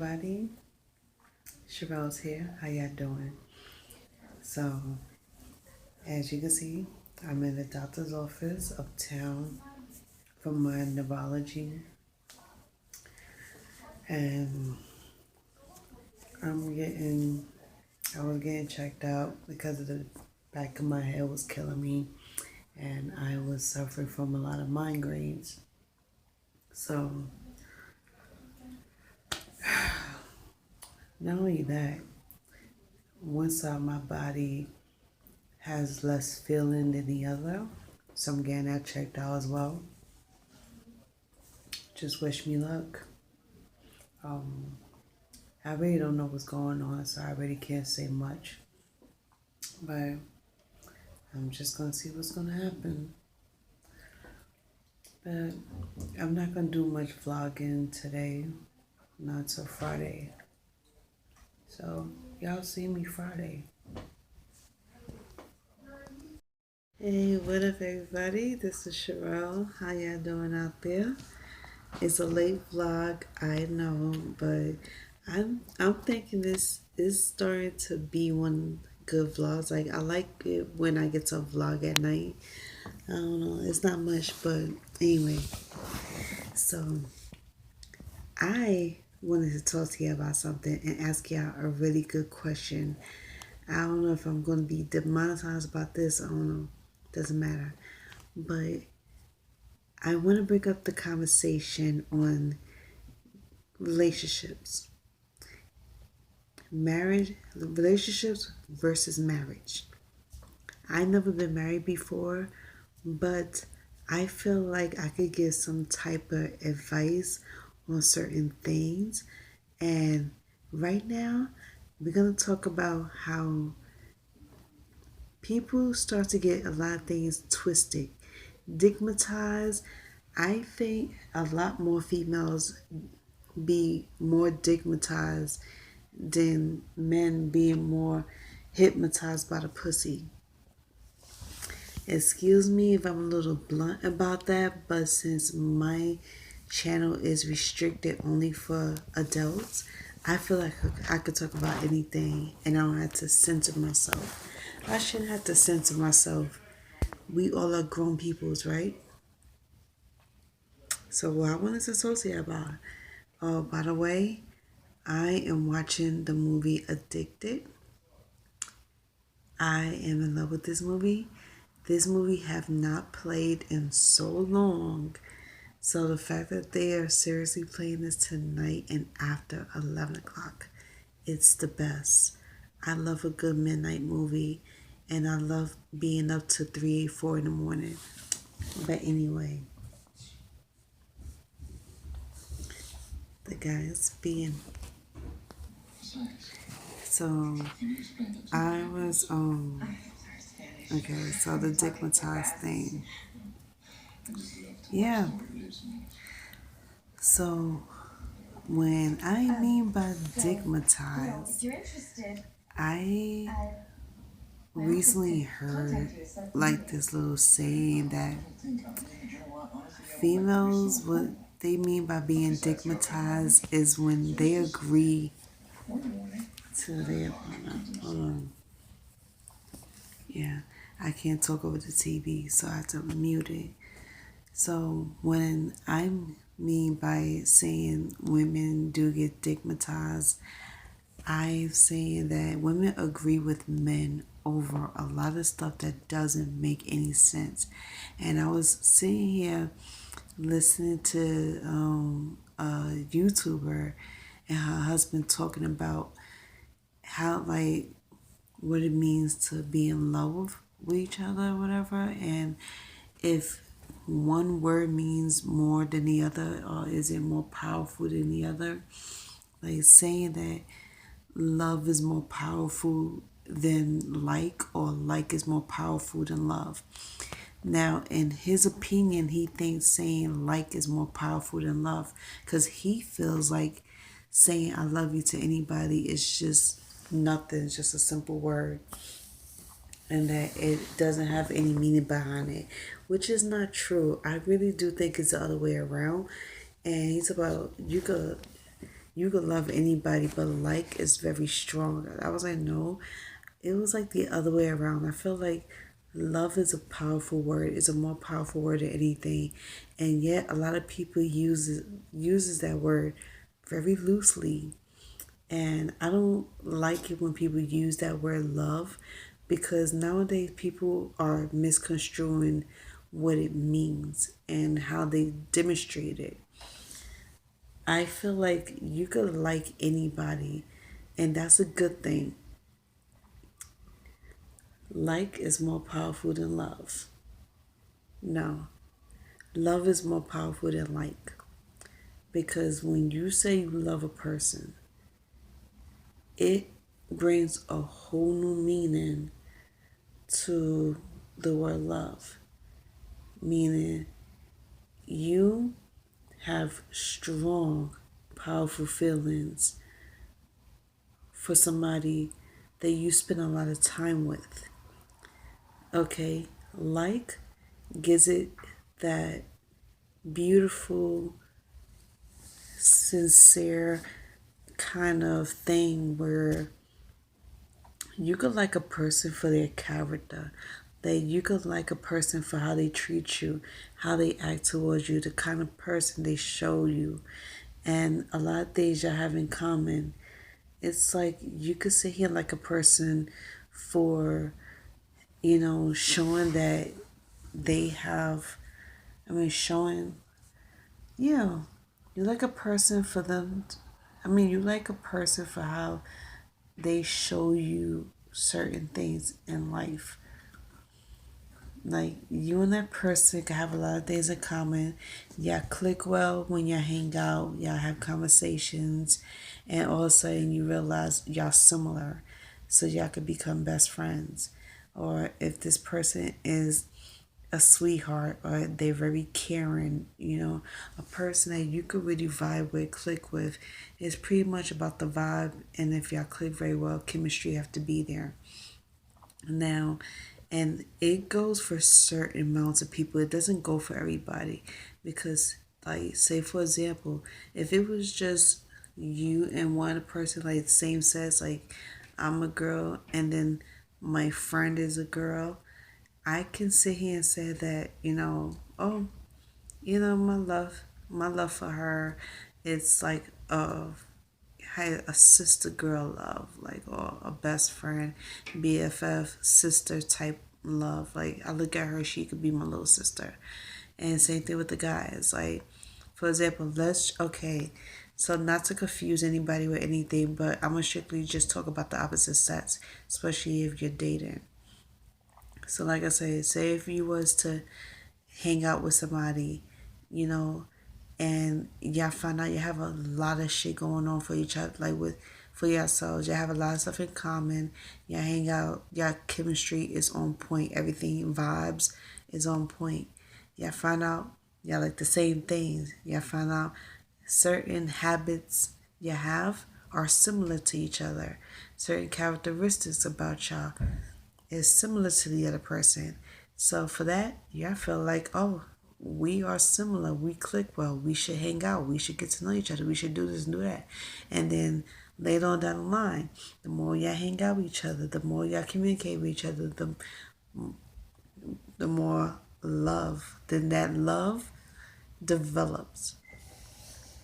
everybody. Chevelle's here. How y'all doing? So, as you can see, I'm in the doctor's office uptown for my neurology, and I was getting checked out because of the back of my head was killing me, and I was suffering from a lot of migraines. So, not only that, one side of my body has less feeling than the other. So I'm getting that checked out as well. Just wish me luck. I really don't know what's going on, so I really can't say much. But I'm just gonna see what's gonna happen. But I'm not gonna do much vlogging today, not till Friday. So y'all see me Friday. Hey, what up everybody? This is Sherelle. How y'all doing out there? It's a late vlog, I know, but I'm thinking this is starting to be one good vlogs. Like I like it when I get to vlog at night. I don't know, it's not much, but anyway. So I wanted to talk to you about something and ask y'all a really good question. I don't know if I'm going to be demonetized about this. I don't know. Doesn't matter. But I want to bring up the conversation on relationships. Relationships versus marriage. I never been married before, but I feel like I could give some type of advice on certain things. And right now, we're going to talk about how people start to get a lot of things twisted, stigmatized. I think a lot more females be more stigmatized than men being more hypnotized by the pussy. Excuse me if I'm a little blunt about that, but since my channel is restricted only for adults, I feel like I could talk about anything and I don't have to censor myself. I shouldn't have to censor myself. We all are grown peoples, right? So what I wanted to talk to you about. Oh, by the way, I am watching the movie Addicted. I am in love with this movie. This movie have not played in so long. So the fact that they are seriously playing this tonight and after 11 o'clock, it's the best. I love a good midnight movie and I love being up to 3, 4 in the morning. But anyway, the guy is being... So I was okay, so the stigmatized thing. Yeah. So when I mean by stigmatized, I recently heard like this little saying that females, what they mean by being stigmatized is when they agree to their, hold on. Yeah, I can't talk over the TV, so I have to mute it. So when I mean by saying women do get stigmatized, I'm saying that women agree with men over a lot of stuff that doesn't make any sense. And I was sitting here listening to a YouTuber and her husband talking about how, like, what it means to be in love with each other or whatever, and if one word means more than the other, or is it more powerful than the other. Like saying that love is more powerful than like, or like is more powerful than love. Now, in his opinion, he thinks saying like is more powerful than love because he feels like saying I love you to anybody is just nothing, it's just a simple word, and that it doesn't have any meaning behind it, which is not true. I really do think it's the other way around. And he's about, you could You could love anybody, but like is very strong. I was like, no, it was like the other way around. I feel like love is a powerful word. It's a more powerful word than anything, and yet a lot of people uses that word very loosely. And I don't like it when people use that word love, because nowadays people are misconstruing what it means and how they demonstrate it. I feel like you could like anybody, and that's a good thing. Like is more powerful than love. No, love is more powerful than like. Because when you say you love a person, it brings a whole new meaning to the word love. Meaning you have strong, powerful feelings for somebody that you spend a lot of time with. Okay, like gives it that beautiful, sincere kind of thing where you could like a person for their character, that you could like a person for how they treat you, how they act towards you, the kind of person they show you, and a lot of things y'all have in common. It's like you could sit here like a person for, showing that they have, showing, yeah, you like a person for them. You like a person for how they show you certain things in life. Like you and that person can have a lot of things in common. Y'all click well when y'all hang out, y'all have conversations, and all of a sudden you realize y'all similar. So y'all could become best friends. Or if this person is a sweetheart or they're very caring, a person that you could really vibe with, click with, is pretty much about the vibe. And if y'all click very well, chemistry have to be there. Now, and it goes for certain amounts of people. It doesn't go for everybody, because, like, say for example, if it was just you and one person, like same sex, like I'm a girl and then my friend is a girl, I can sit here and say that, oh, my love for her, it's like had a sister girl love, like, or a best friend, BFF, sister type love. Like, I look at her, she could be my little sister. And same thing with the guys. Like, for example, okay, so not to confuse anybody with anything, but I'm gonna strictly just talk about the opposite sex, especially if you're dating. So, like I say if you was to hang out with somebody, you know, and y'all find out you have a lot of shit going on for each other, like with for yourselves. You have a lot of stuff in common. Y'all hang out. Y'all chemistry is on point. Everything vibes is on point. Y'all find out y'all like the same things. Y'all find out certain habits you have are similar to each other. Certain characteristics about y'all is similar to the other person. So for that, yeah, I feel like, oh, we are similar. We click well. We should hang out. We should get to know each other. We should do this and do that. And then later on down the line, the more y'all hang out with each other, the more y'all communicate with each other, the more love. Then that love develops.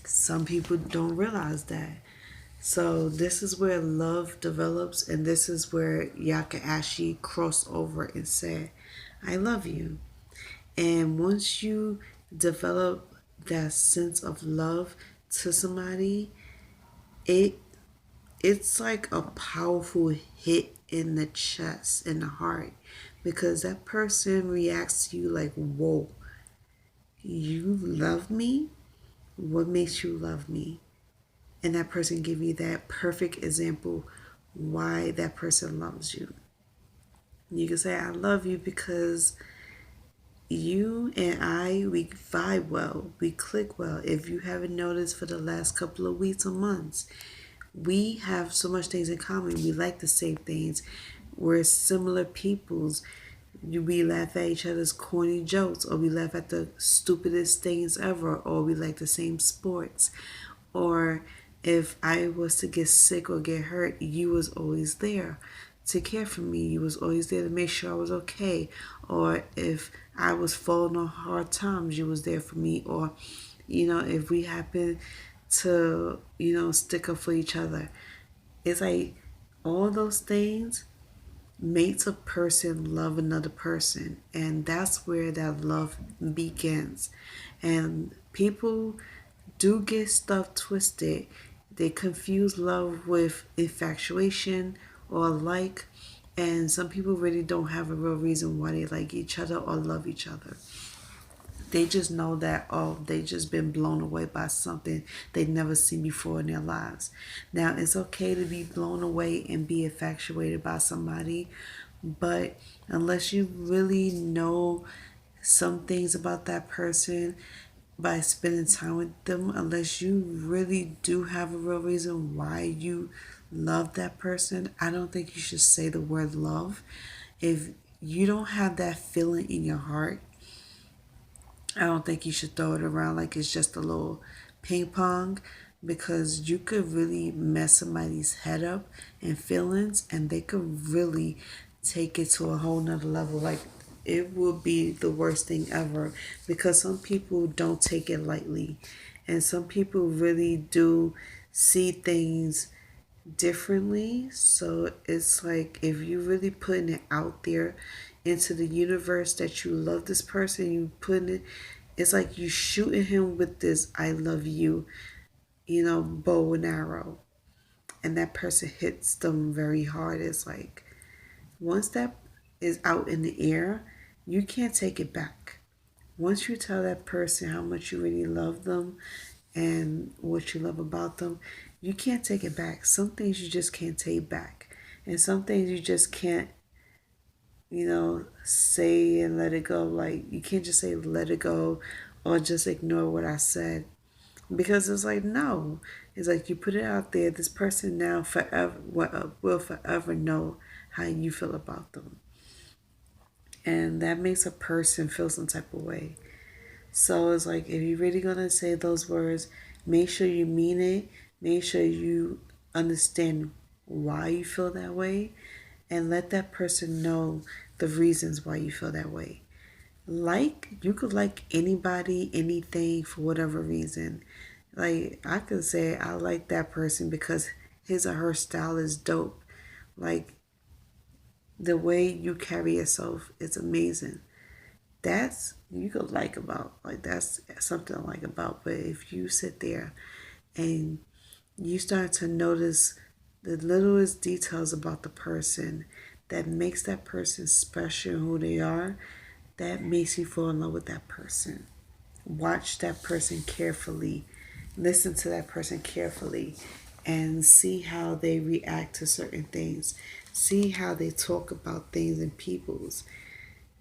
Some people don't realize that. So this is where love develops, and this is where y'all can actually cross over and say, I love you. And once you develop that sense of love to somebody, it it's like a powerful hit in the chest, in the heart, because that person reacts to you like, whoa, you love me? What makes you love me? And that person give you that perfect example why that person loves you. You can say, I love you because you and we vibe well, we click well. If you haven't noticed for the last couple of weeks or months, we have so much things in common. We like the same things. We're similar peoples. We laugh at each other's corny jokes, or we laugh at the stupidest things ever, or we like the same sports, or If I was to get sick or get hurt, you was always there to care for me. You was always there to make sure I was okay. Or if I was falling on hard times, you was there for me. Or, if we happen to, stick up for each other. It's like all those things makes a person love another person, and that's where that love begins. And people do get stuff twisted. They confuse love with infatuation or like, and some people really don't have a real reason why they like each other or love each other. They just know that, oh, they just been blown away by something they've never seen before in their lives. Now, it's okay to be blown away and be infatuated by somebody, but unless you really know some things about that person by spending time with them, unless you really do have a real reason why you love that person, I don't think you should say the word love. If you don't have that feeling in your heart, I don't think you should throw it around like it's just a little ping pong, because you could really mess somebody's head up and feelings, and they could really take it to a whole nother level. Like, it would be the worst thing ever, because some people don't take it lightly, and some people really do see things differently. So it's like, if you really putting it out there into the universe that you love this person, you putting it, it's like you shooting him with this "I love you," bow and arrow, and that person hits them very hard. It's like, once that is out in the air, you can't take it back. Once you tell that person how much you really love them and what you love about them, you can't take it back. Some things you just can't take back. And some things you just can't, say and let it go. Like, you can't just say let it go or just ignore what I said. Because it's like, no. It's like, you put it out there. This person now forever will forever know how you feel about them. And that makes a person feel some type of way. So it's like, if you're really going to say those words, make sure you mean it. Make sure you understand why you feel that way, and let that person know the reasons why you feel that way. Like, you could like anybody, anything for whatever reason. Like, I could say I like that person because his or her style is dope. Like, the way you carry yourself is amazing. That's you could like about, like, that's something I like about. But if you sit there and you start to notice the littlest details about the person that makes that person special, who they are, that makes you fall in love with that person. Watch that person carefully, listen to that person carefully, and see how they react to certain things. See how they talk about things and people's.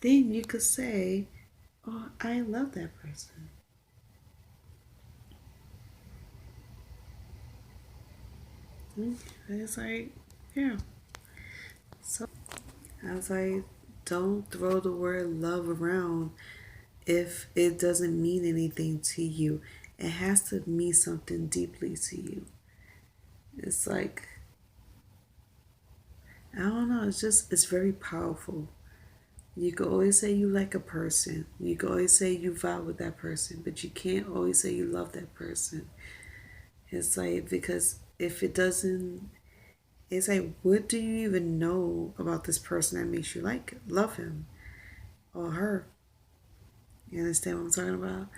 Then you could say, oh, I love that person. It's like, yeah. So I was like, don't throw the word love around if it doesn't mean anything to you. It has to mean something deeply to you. It's like, I don't know, it's very powerful. You can always say you like a person. You can always say you vibe with that person, but you can't always say you love that person. It's like, because if it doesn't, it's like, what do you even know about this person that makes you love him or her? You understand what I'm talking about?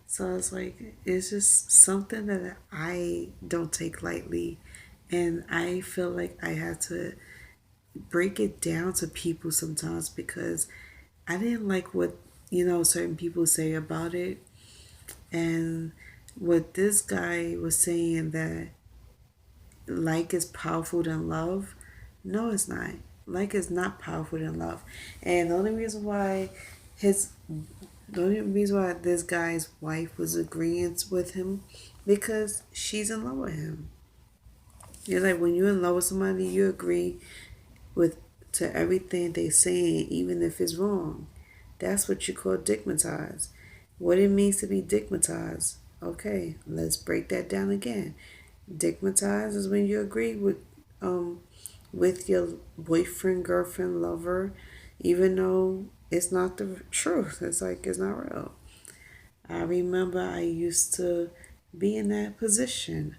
So it's like, it's just something that I don't take lightly. And I feel like I have to break it down to people sometimes, because I didn't like what, certain people say about it. And what this guy was saying, that like is powerful than love. No, it's not. Like is not powerful than love. And his the only reason why this guy's wife was agreeing with him, because she's in love with him. It's like, when you're in love with somebody, you agree with to everything they say, even if it's wrong. That's what you call digmatized. What it means to be digmatized. Okay, let's break that down again. Digmatized is when you agree um with your boyfriend, girlfriend, lover, even though it's not the truth. It's like it's not real. I remember I used to be in that position.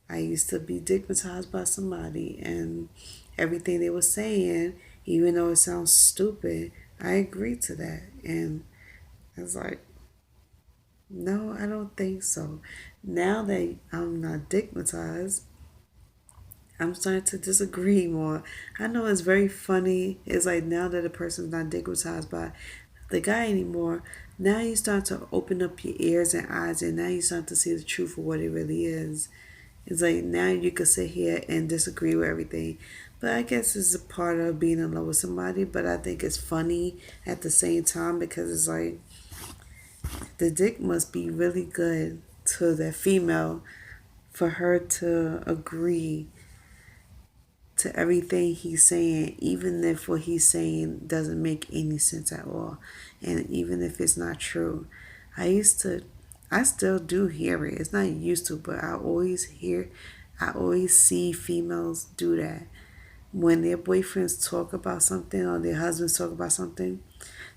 I used to be digmatized by somebody, and everything they were saying, even though it sounds stupid, I agreed to that. And I was like, no, I don't think so. Now that I'm not digmatized, I'm starting to disagree more. I know it's very funny. It's like now that a person's not digmatized by the guy anymore, now you start to open up your ears and eyes, and now you start to see the truth of what it really is. It's like now you could sit here and disagree with everything. But I guess it's a part of being in love with somebody. But I think it's funny at the same time because it's like the dick must be really good to that female for her to agree to everything he's saying, even if what he's saying doesn't make any sense at all. And even if it's not true. I still do hear it. It's not used to, but I always see females do that. When their boyfriends talk about something or their husbands talk about something,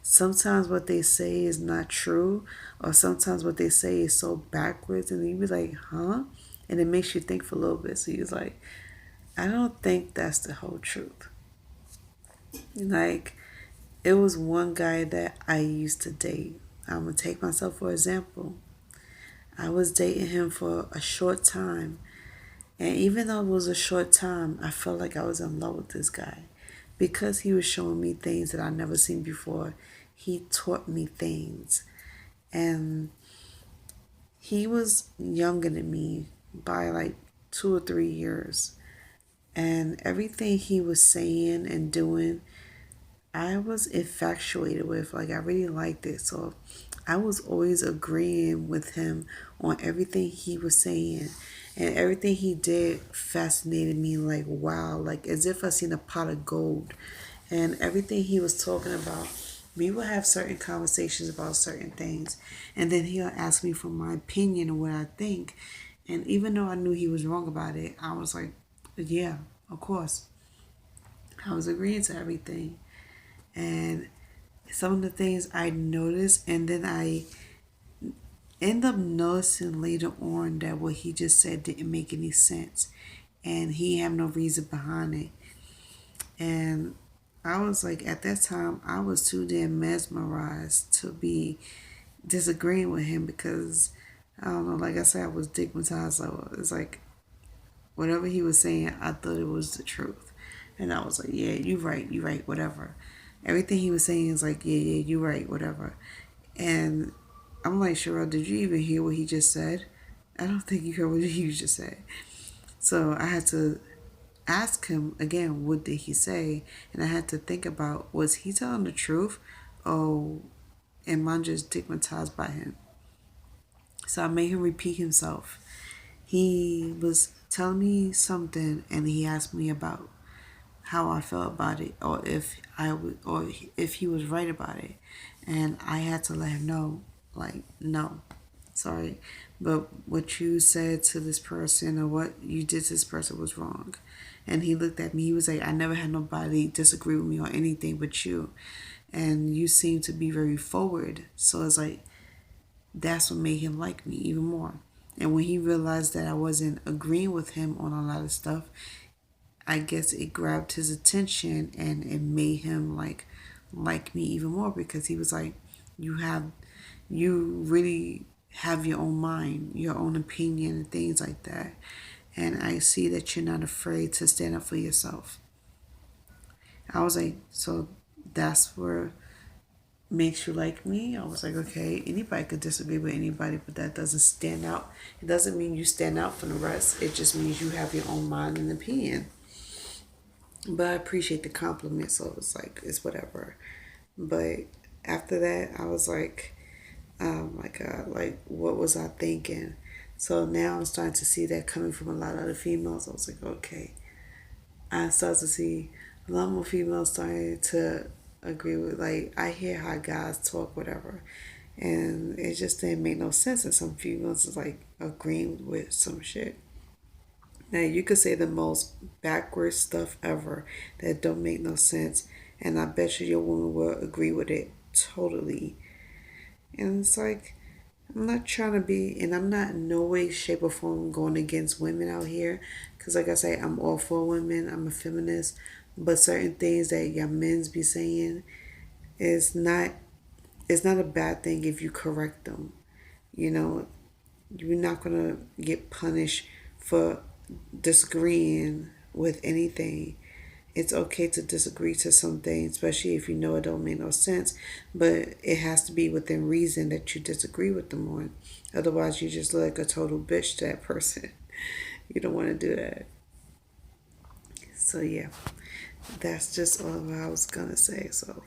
sometimes what they say is not true, or sometimes what they say is so backwards, and you be like, huh? And it makes you think for a little bit. So you're like, I don't think that's the whole truth. Like, it was one guy that I used to date. I'm going to take myself for example. I was dating him for a short time. And even though it was a short time, I felt like I was in love with this guy. Because he was showing me things that I never seen before, he taught me things. And he was younger than me by like 2 or 3 years. And everything he was saying and doing, I was infatuated with. Like, I really liked it. So I was always agreeing with him on everything he was saying. And everything he did fascinated me like, wow, like as if I seen a pot of gold. And everything he was talking about, we would have certain conversations about certain things. And then he'll ask me for my opinion and what I think. And even though I knew he was wrong about it, I was like, yeah, of course. I was agreeing to everything. And some of the things I noticed, and then I end up noticing later on that what he just said didn't make any sense, and he had no reason behind it. And I was like, at that time, I was too damn mesmerized to be disagreeing with him because I don't know. Like I said, I was stigmatized. So it's like whatever he was saying, I thought it was the truth, and I was like, yeah, you right, whatever. Everything he was saying is like, yeah, you right, whatever. And I'm like, Cheryl, did you even hear what he just said? I don't think you heard what he just said. So I had to ask him again, what did he say? And I had to think about, was he telling the truth? Or am I just stigmatized by him? So I made him repeat himself. He was telling me something and he asked me about how I felt about it, or if I would, or if he was right about it, and I had to let him know, like, no, sorry, but what you said to this person or what you did to this person was wrong. And he looked at me. He was like, I never had nobody disagree with me on anything but you, and you seem to be very forward. So it's like that's what made him like me even more. And when he realized that I wasn't agreeing with him on a lot of stuff, I guess it grabbed his attention and it made him like me even more because he was like, you have you really have your own mind, your own opinion and things like that. And I see that you're not afraid to stand up for yourself. I was like, so that's where makes you like me. I was like, okay, anybody could disagree with anybody, but that doesn't stand out. It doesn't mean you stand out from the rest. It just means you have your own mind and opinion. But I appreciate the compliment, so it's like it's whatever. But after that, I was like, oh my God, like what was I thinking? So now I'm starting to see that coming from a lot of other females. I was like, okay. I start to see a lot more females starting to agree with, like, I hear how guys talk, whatever. And it just didn't make no sense. And some females is like agreeing with some shit. Now you could say the most backward stuff ever that don't make no sense, and I bet you your woman will agree with it totally. And it's like, I'm not trying to be, and I'm not in no way, shape, or form going against women out here. Because, like I say, I'm all for women. I'm a feminist. But certain things that your men's be saying is not, it's not a bad thing if you correct them. You know, you're not going to get punished for disagreeing with anything. It's okay to disagree to something, especially if you know it don't make no sense. But it has to be within reason that you disagree with them on. Otherwise, you just look like a total bitch to that person. You don't want to do that. So yeah, that's just all I was gonna say. So